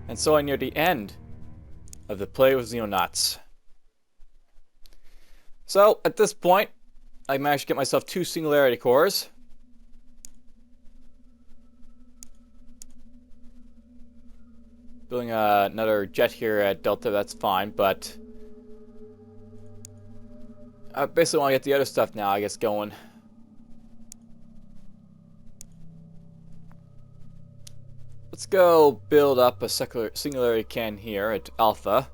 And so I near the end of the play with Xenonauts. So, at this point, I managed to get myself 2 Singularity cores. Building another jet here at Delta, that's fine, but I basically want to get the other stuff now, I guess, going. Let's go build up a Singularity Can here at Alpha.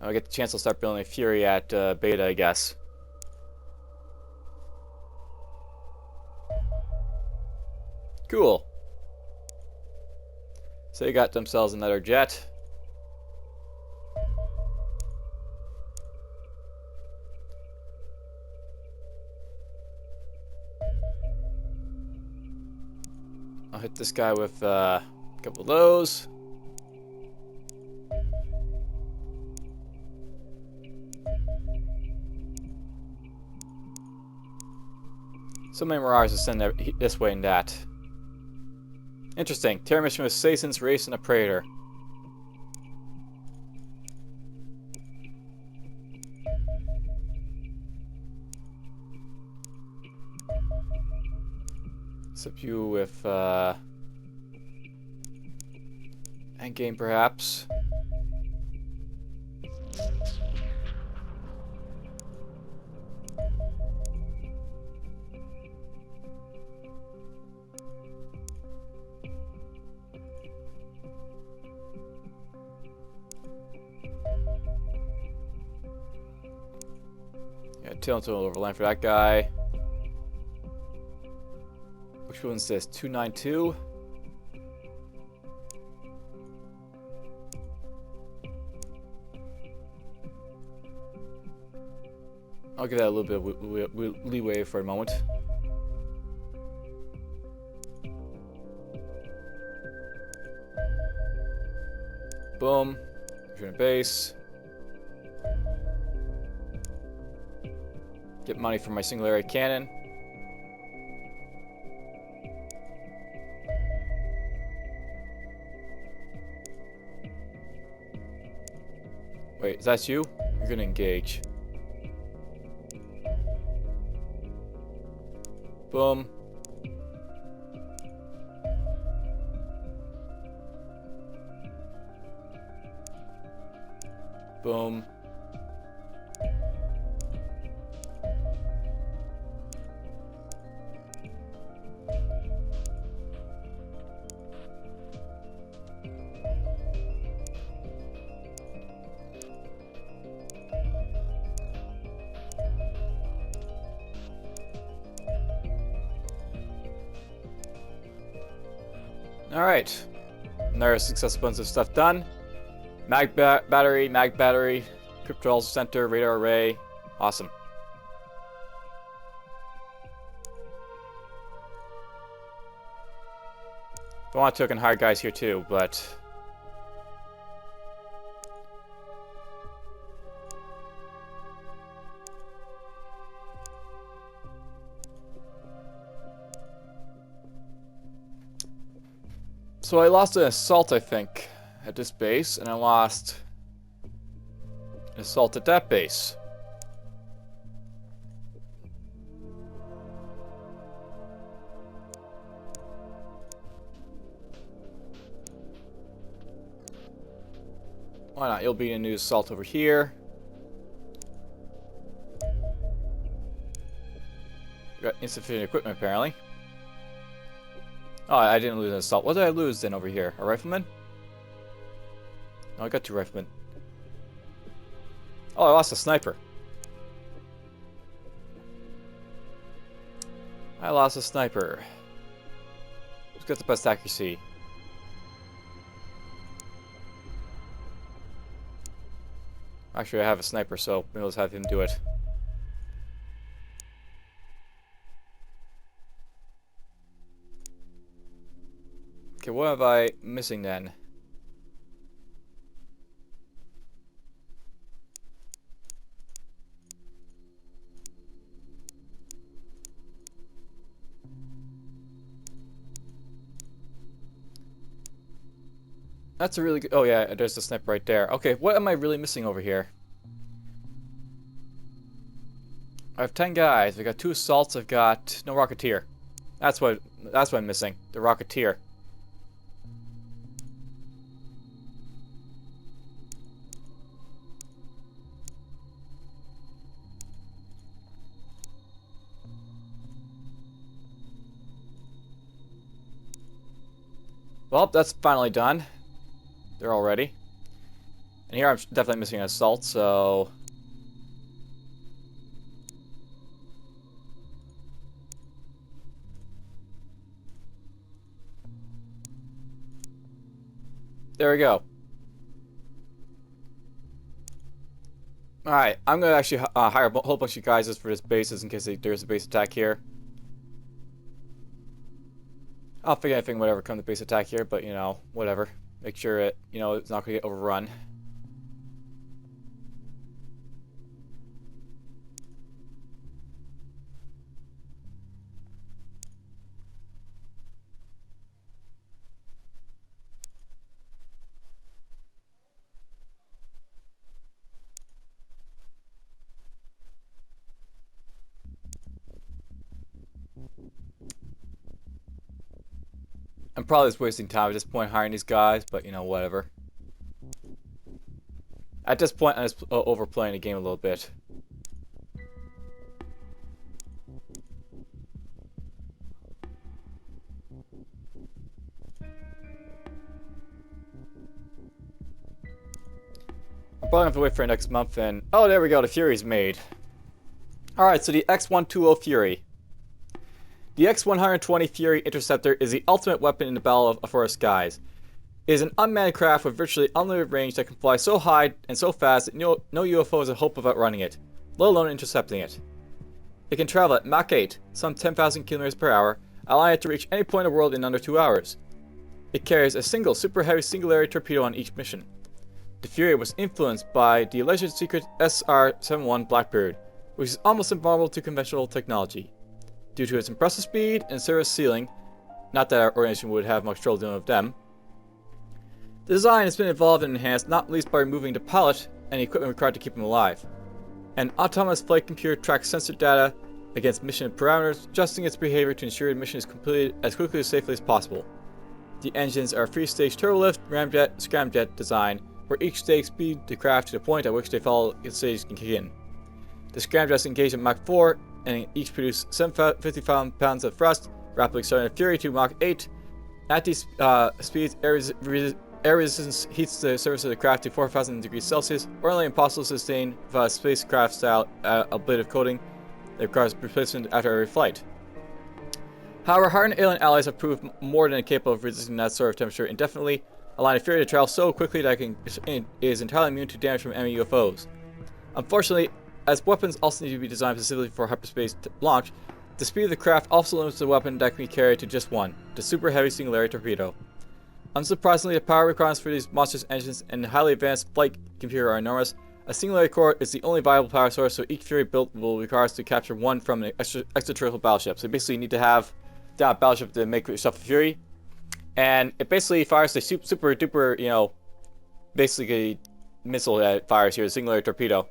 I'll get the chance to start building a Fury at Beta, I guess. Cool. So they got themselves another jet. I'll hit this guy with a couple of those. So many Mirages to send this way and that. Interesting. Terror mission with Sason's Race and a Praetor. Except you with endgame perhaps. Yeah, tail to overland for that guy. Which one's this? 292? I'll give that a little bit of leeway for a moment. Boom. Return base. Get money from my Singularity Cannon. Wait, is that you? You're gonna engage. Boom. Boom. Alright. Another successful bunch of stuff done. Mag battery, crypto center, radar array. Awesome. I want to token hard guys here too, but so I lost an assault, I think, at this base, and I lost an assault at that base. Why not? You'll be a new assault over here. Got insufficient equipment, apparently. Oh, I didn't lose an assault. What did I lose then over here? A rifleman? No, I got 2 riflemen. Oh, I lost a sniper. I lost a sniper. Who's got the best accuracy? Actually, I have a sniper, so maybe let's have him do it. Okay, what am I missing then? That's a really good... Oh yeah, there's the sniper right there. Okay, what am I really missing over here? I have 10 guys. We got 2 assaults. I've got no Rocketeer. That's what I'm missing. The Rocketeer. Well, that's finally done. They're all ready. And here I'm definitely missing an assault, so... There we go. Alright, I'm going to actually hire a whole bunch of guys just for this bases in case there's a base attack here. I'll figure anything, whatever, come to base attack here, but, you know, whatever. Make sure it, you know, it's not going to get overrun. I'm probably just wasting time at this point hiring these guys, but, you know, whatever. At this point, I'm just overplaying the game a little bit. I'm probably going to have to wait for next month, and... Oh, there we go, the Fury's made. Alright, so the X-120 Fury. The X-120 Fury Interceptor is the ultimate weapon in the Battle for the Skies. It is an unmanned craft with virtually unlimited range that can fly so high and so fast that no UFO has a hope of outrunning it, let alone intercepting it. It can travel at Mach 8, some 10,000 km per hour, allowing it to reach any point in the world in under 2 hours. It carries a single super heavy Singularity torpedo on each mission. The Fury was influenced by the alleged secret SR-71 Blackbird, which is almost invulnerable to conventional technology. Due to its impressive speed and service ceiling, not that our organization would have much trouble dealing with them, the design has been evolved and enhanced not least by removing the pallet and the equipment required to keep them alive. An autonomous flight computer tracks sensor data against mission parameters, adjusting its behavior to ensure the mission is completed as quickly and safely as possible. The engines are a 3-stage turbolift, ramjet, scramjet design, where each stage speeds the craft to the point at which they follow its stage can kick in. The scramjets engage at Mach 4 and each produce 750 pounds of thrust, rapidly starting the Fury to Mach 8. At these speeds, air resistance heats the surface of the craft to 4,000 degrees Celsius, ordinarily impossible to sustain with a spacecraft-style ablative coating that requires replacement after every flight. However, hardened alien allies have proved more than capable of resisting that sort of temperature indefinitely, allowing the Fury to travel so quickly that it is entirely immune to damage from enemy UFOs. Unfortunately, as weapons also need to be designed specifically for hyperspace launch, the speed of the craft also limits the weapon that can be carried to just one, the super heavy Singularity torpedo. Unsurprisingly, the power requirements for these monstrous engines and the highly advanced flight computer are enormous. A Singularity core is the only viable power source, so each Fury built will require us to capture one from an extraterrestrial battleship. So basically you need to have that battleship to make yourself a Fury. And it basically fires the super duper, you know, basically missile that it fires here, the Singularity torpedo.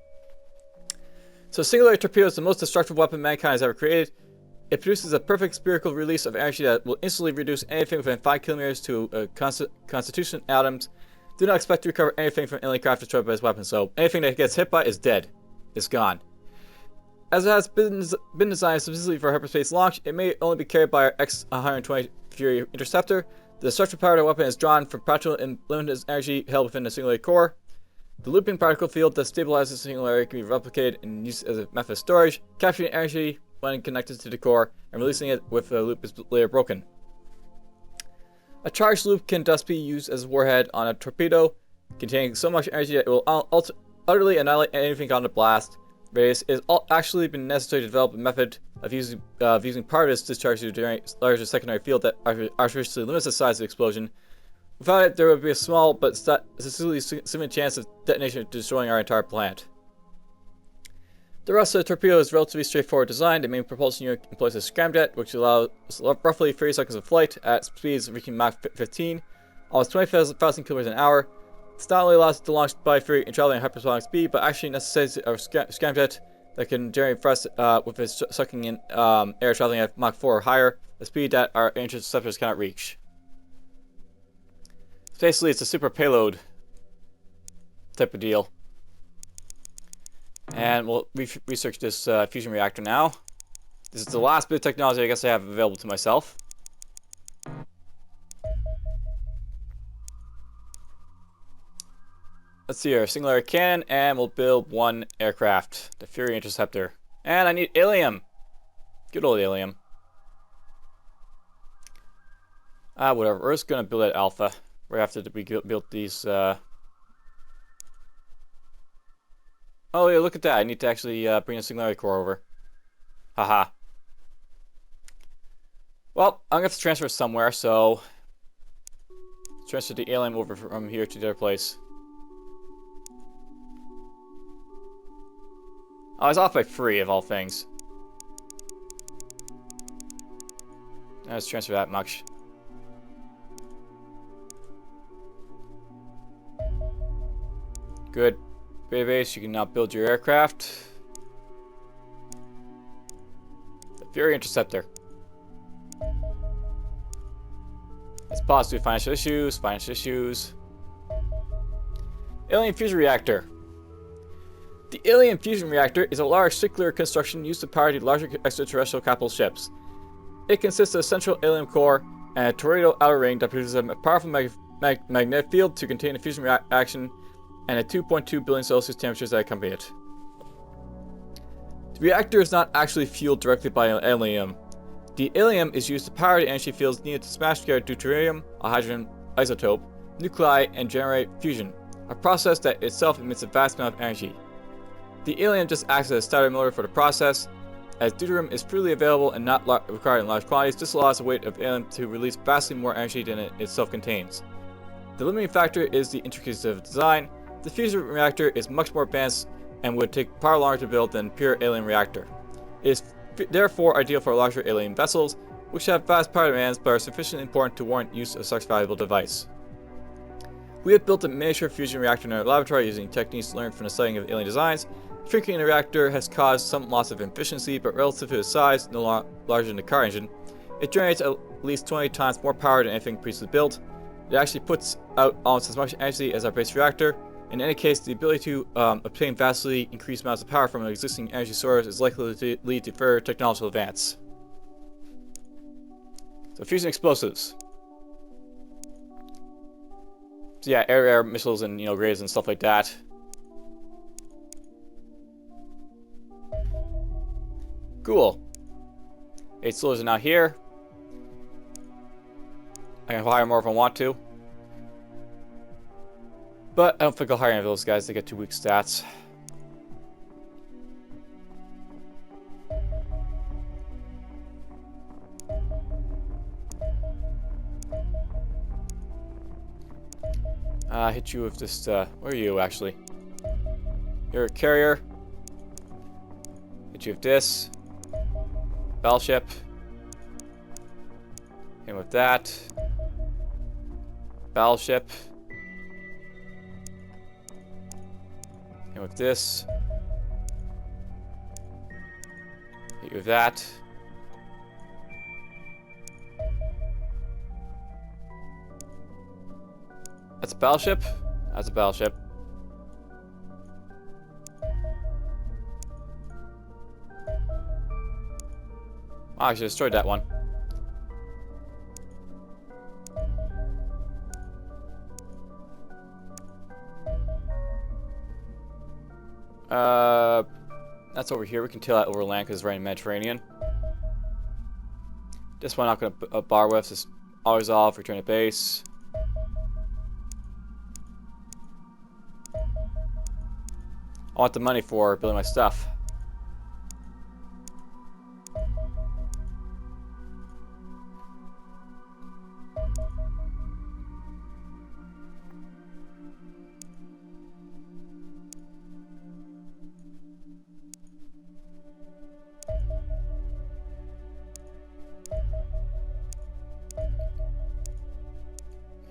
So Singularity torpedo is the most destructive weapon mankind has ever created. It produces a perfect spherical release of energy that will instantly reduce anything within 5 kilometers to constitution atoms. Do not expect to recover anything from alien craft destroyed by this weapon, so anything that gets hit by is dead. It's gone. As it has been designed specifically for hyperspace launch, it may only be carried by our X-120 Fury Interceptor. The destructive power of the weapon is drawn from practical and limited energy held within the Singularity core. The looping particle field that stabilizes the Singularity can be replicated and used as a method of storage, capturing energy when connected to the core, and releasing it if the loop is later broken. A charged loop can thus be used as a warhead on a torpedo, containing so much energy that it will utterly annihilate anything on the blast radius. It has actually been necessary to develop a method of using part of its discharge to generate a larger secondary field that artificially limits the size of the explosion. Without it, there would be a small but statistically significant chance of detonation destroying our entire plant. The rest of the torpedo is relatively straightforward design. The main propulsion unit employs a scramjet, which allows roughly 30 seconds of flight at speeds reaching Mach 15. almost 20,000 kilometers an hour. This not only allows it to launch by Fury and traveling at hypersonic speed, but actually necessitates a scramjet that can generate thrust with its sucking in air traveling at Mach 4 or higher, a speed that our interceptors cannot reach. So basically, it's a super payload type of deal. And we'll research this fusion reactor now. This is the last bit of technology I guess I have available to myself. Let's see here, Singularity Cannon, and we'll build one aircraft, the Fury Interceptor. And I need Ilium. Good old Ilium. Whatever, we're just gonna build at Alpha. Right after we built these, Oh yeah, look at that, I need to actually bring the Singularity Core over. Haha. Well, I'm gonna have to transfer somewhere, so... transfer the Ilium over from here to the other place. Oh, it's off by 3 of all things. Let's transfer that much. Good. Base, you can now build your aircraft. The Fury Interceptor. Let's pause through financial issues. Alien Fusion Reactor. The Alien Fusion Reactor is a large circular construction used to power the larger extraterrestrial capital ships. It consists of a central alien core and a toroidal outer ring that produces a powerful magnetic field to contain a fusion reaction and a 2.2 billion Celsius temperatures that accompany it. The reactor is not actually fueled directly by helium. The helium is used to power the energy fields needed to smash together deuterium, a hydrogen isotope, nuclei, and generate fusion, a process that itself emits a vast amount of energy. The helium just acts as a starter motor for the process. As deuterium is freely available and not required in large quantities, this allows the weight of helium to release vastly more energy than it itself contains. The limiting factor is the intricacies of design. The fusion reactor is much more advanced and would take far longer to build than pure alien reactor. It is therefore ideal for larger alien vessels, which have vast power demands but are sufficiently important to warrant use of such valuable device. We have built a miniature fusion reactor in our laboratory using techniques learned from the studying of alien designs. Shrinking the reactor has caused some loss of efficiency, but relative to its size, no larger than the car engine, it generates at least 20 times more power than anything previously built. It actually puts out almost as much energy as our base reactor. In any case, the ability to obtain vastly increased amounts of power from an existing energy source is likely to lead to further technological advance. So fusion explosives. So yeah, air-air missiles and grenades and stuff like that. Cool. 8 soldiers are now here. I can hire more if I want to. But I don't think I'll hire any of those guys. They get 2 weak stats. Hit you with this, where are you actually? You're a carrier. Hit you with this. Battleship. Hit with that. Battleship. Hit with this. Hit you with that. That's a battleship? That's a battleship. Oh, I should have destroyed that one. That's over here. We can tail that over land because it's right in the Mediterranean. This one I'm not going to bar with. Just always off, return to base. I want the money for building my stuff.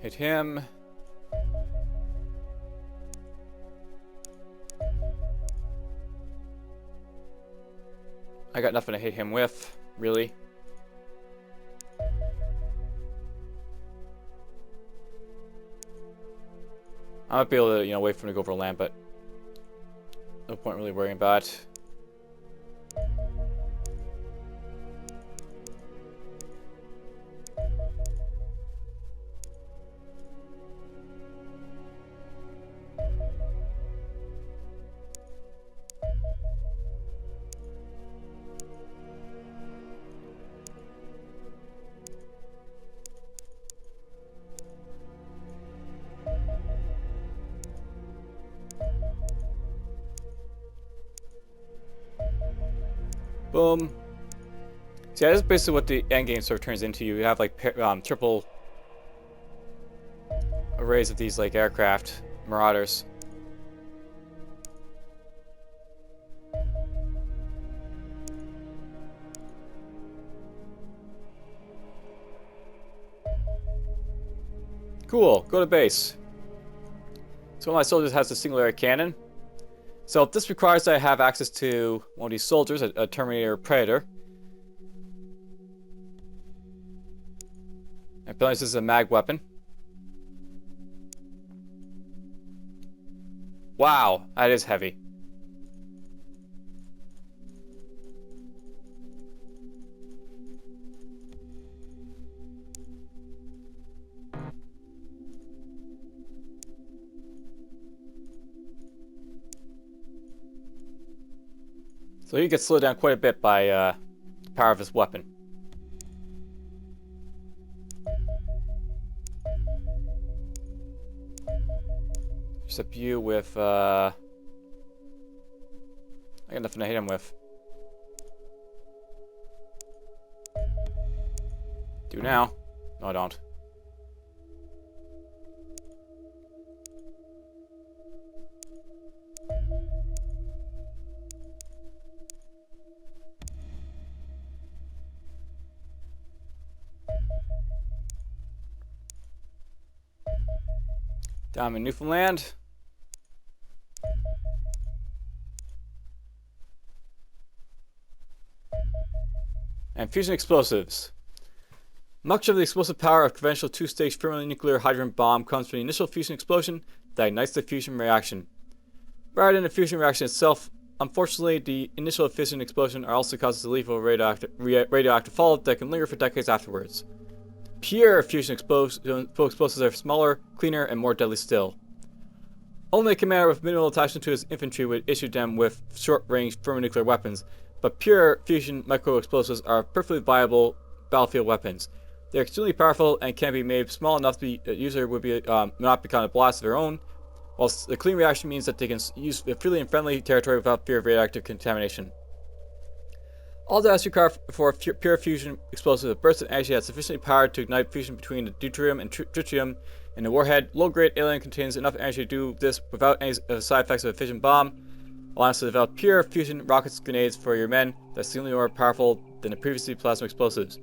Hit him. I got nothing to hit him with, really. I might be able to, wait for him to go over land, but no point really worrying about it. Boom. See, that is basically what the endgame sort of turns into. You have like triple arrays of these like aircraft marauders. Cool. Go to base. So one of my soldiers has a Singularity cannon. So this requires that I have access to one of these soldiers, a Terminator Predator. Apparently this is a mag weapon. Wow, that is heavy. So he gets slowed down quite a bit by the power of his weapon. Intercept you with, I got nothing to hit him with. Do now. No, I don't. Down in Newfoundland. And fusion explosives. Much of the explosive power of conventional two-stage thermonuclear hydrogen bomb comes from the initial fusion explosion that ignites the fusion reaction. Rather than the fusion reaction itself, unfortunately, the initial fission explosion also causes a lethal radioactive fallout that can linger for decades afterwards. Pure fusion explosives are smaller, cleaner, and more deadly still. Only a commander with minimal attachment to his infantry would issue them with short-range thermonuclear weapons, but pure fusion micro-explosives are perfectly viable battlefield weapons. They are extremely powerful and can be made small enough that the user would not become a blast of their own, whilst the clean reaction means that they can use freely in friendly territory without fear of radioactive contamination. All that is required for pure fusion explosives: a burst of energy that's sufficiently powered to ignite fusion between the deuterium and tritium in the warhead. Low-grade alien contains enough energy to do this without any side effects of a fission bomb, allowing us to develop pure fusion rockets grenades for your men that's significantly more powerful than the previously plasma explosives.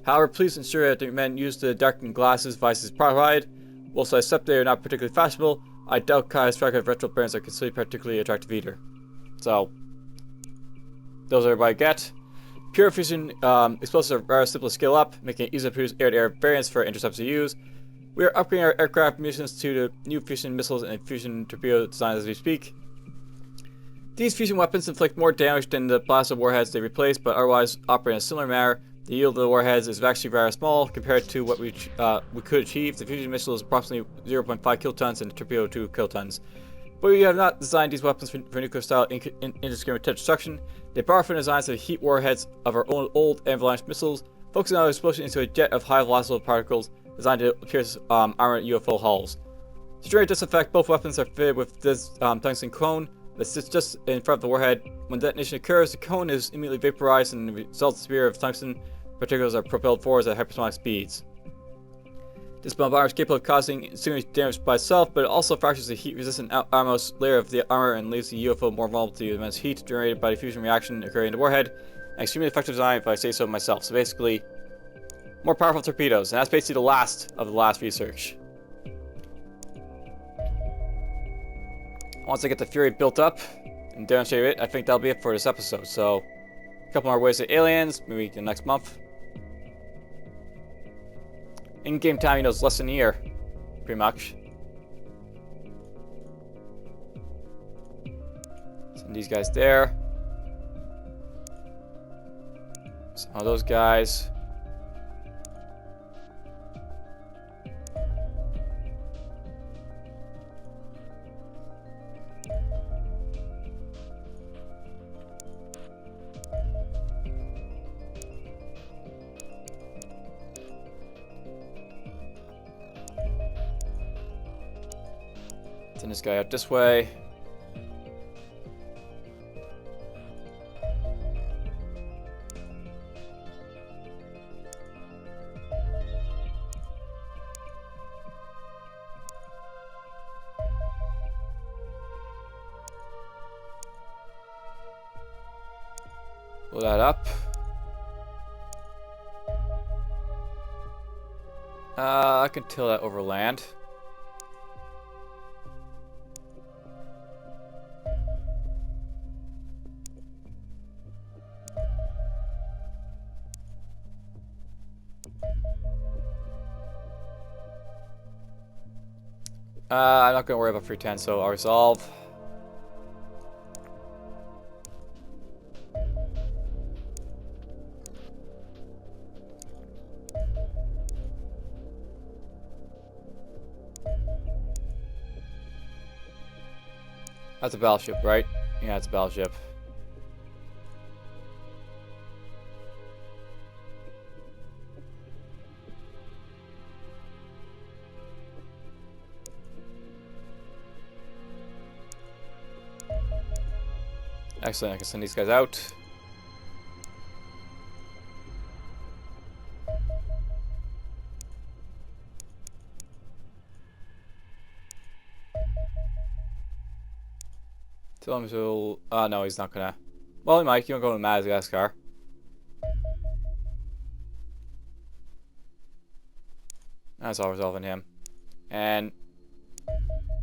However, please ensure that your men use the darkened glasses devices provided. Whilst I accept they are not particularly fashionable, I doubt Kai's track of retro burns are considered particularly attractive either. So, those are what I get. Pure fusion explosives are rather simple to scale up, making it easy to produce air-to-air variants for interceptors to use. We are upgrading our aircraft munitions to the new fusion missiles and fusion torpedo designs as we speak. These fusion weapons inflict more damage than the plasma warheads they replace, but otherwise operate in a similar manner. The yield of the warheads is actually rather small compared to what we could achieve. The fusion missile is approximately 0.5 kilotons and the torpedo 2 kilotons. But we have not designed these weapons for nuclear-style indiscriminate destruction. They borrow from designs of the heat warheads of our own old avalanche missiles, focusing on the explosion into a jet of high-velocity particles designed to pierce armored UFO hulls. To generate this effect, both weapons are fitted with this tungsten cone that sits just in front of the warhead. When detonation occurs, the cone is immediately vaporized, and the resultant sphere of tungsten particles are propelled forwards at hypersonic speeds. This bombardment is capable of causing serious damage by itself, but it also fractures the heat-resistant outermost layer of the armor and leaves the UFO more vulnerable to the immense heat generated by the fusion reaction occurring in the warhead. An extremely effective design, if I say so myself. So basically, more powerful torpedoes, and that's basically the last of the last research. Once I get the Fury built up and demonstrate it, I think that'll be it for this episode. So, a couple more waves of aliens, maybe the next month. In-game time, you know, it's less than a year, pretty much. Send these guys there. Some of those guys. Send this guy out this way. Blow that up. I can till that over land. I'm not going to worry about free 10, so I'll resolve. That's a battleship, right? Yeah, it's a battleship. Excellent, I can send these guys out. Tell him to... no, he's not gonna... Well, he might. He won't go to Madagascar. That's all resolving him. And...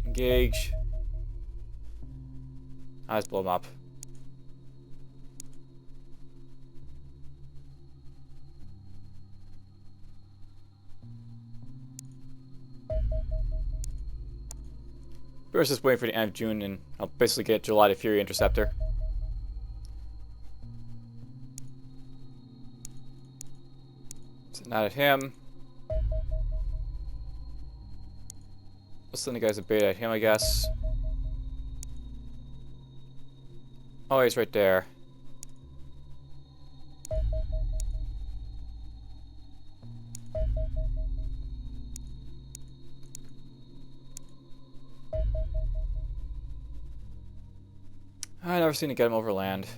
engage. Let's blow him up. We're just waiting for the end of June, and I'll basically get July to Fury Interceptor. Send that at him. Let's send the guys a bait at him, I guess. Oh, he's right there. I never seem to get him over land.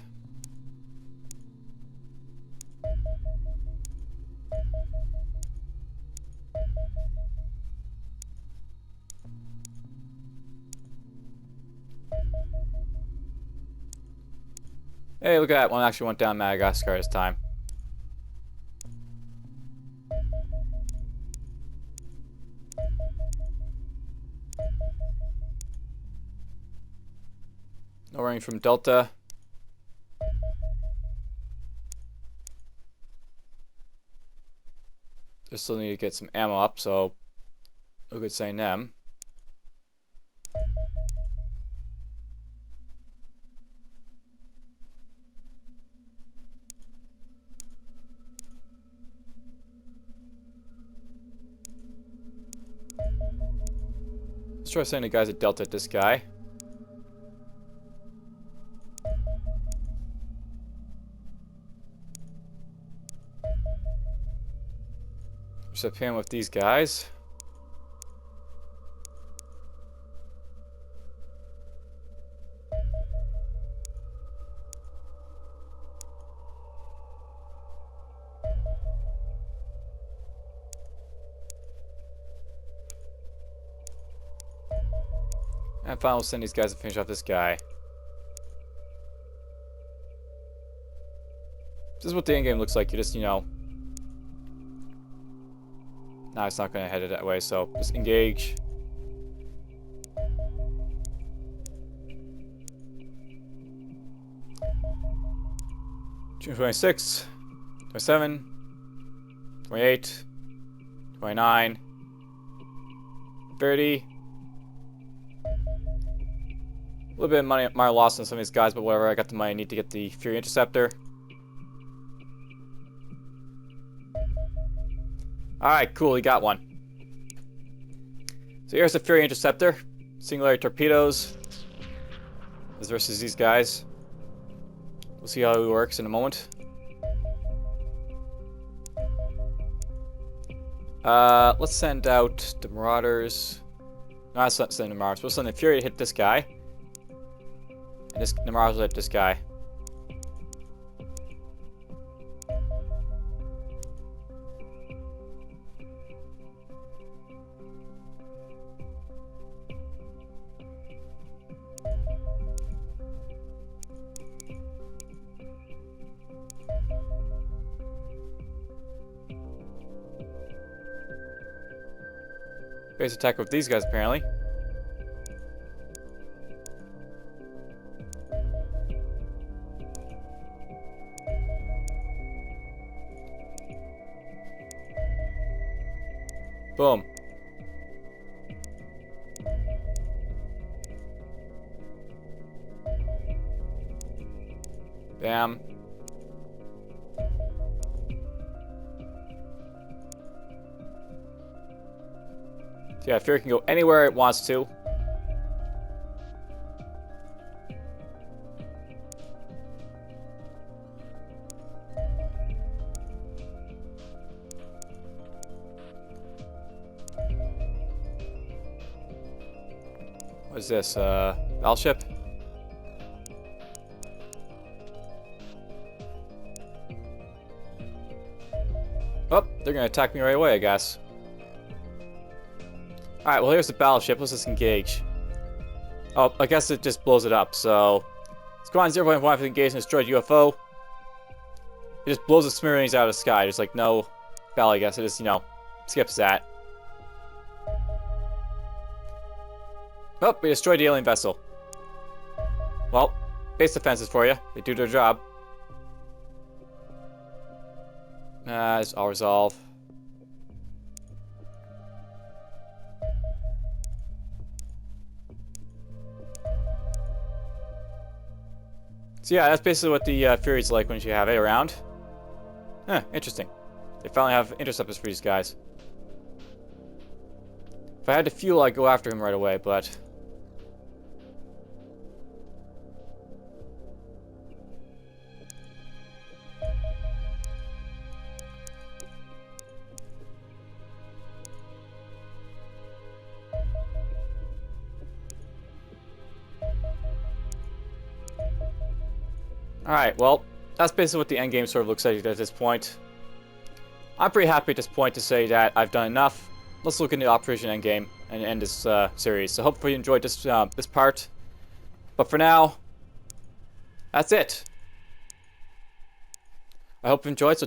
Hey, look at that. One actually went down Madagascar this time. No range from Delta. Just still need to get some ammo up, so no good saying them. Let's try sending the guys at Delta at this guy. Intercept him with these guys. And finally, we'll send these guys to finish off this guy. This is what the endgame looks like. You just, you know... No, it's not going to head it that way, so just engage. 26, 27, 28, 29, 30. A little bit of money lost on some of these guys, but whatever. I got the money I need to get the Fury Interceptor. Alright, cool, we got one. So here's the Fury Interceptor. Singularity torpedoes. This versus these guys. We'll see how it works in a moment. Let's send out the Marauders. No, let's not send the Marauders. We'll send the Fury to hit this guy. And the Marauders will hit this guy. Base attack with these guys, apparently. Boom. Bam. So yeah, Fury can go anywhere it wants to. What is this? Battleship? Oh, they're gonna attack me right away, I guess. Alright, well here's the battleship. Let's just engage. Oh, I guess it just blows it up, so... Squadron 0.1 for engage and destroyed UFO. It just blows the smithereens out of the sky. There's like no battle, I guess. It just, you know, skips that. Oh, we destroyed the alien vessel. Well, base defenses for you. They do their job. It's all resolve. So yeah, that's basically what the Fury's like when you have it around. Huh, interesting. They finally have interceptors for these guys. If I had to fuel, I'd go after him right away, but... Alright, well, that's basically what the endgame sort of looks like at this point. I'm pretty happy at this point to say that I've done enough. Let's look into Operation Endgame and end this series. So hopefully you enjoyed this this part. But for now, that's it. I hope you enjoyed. So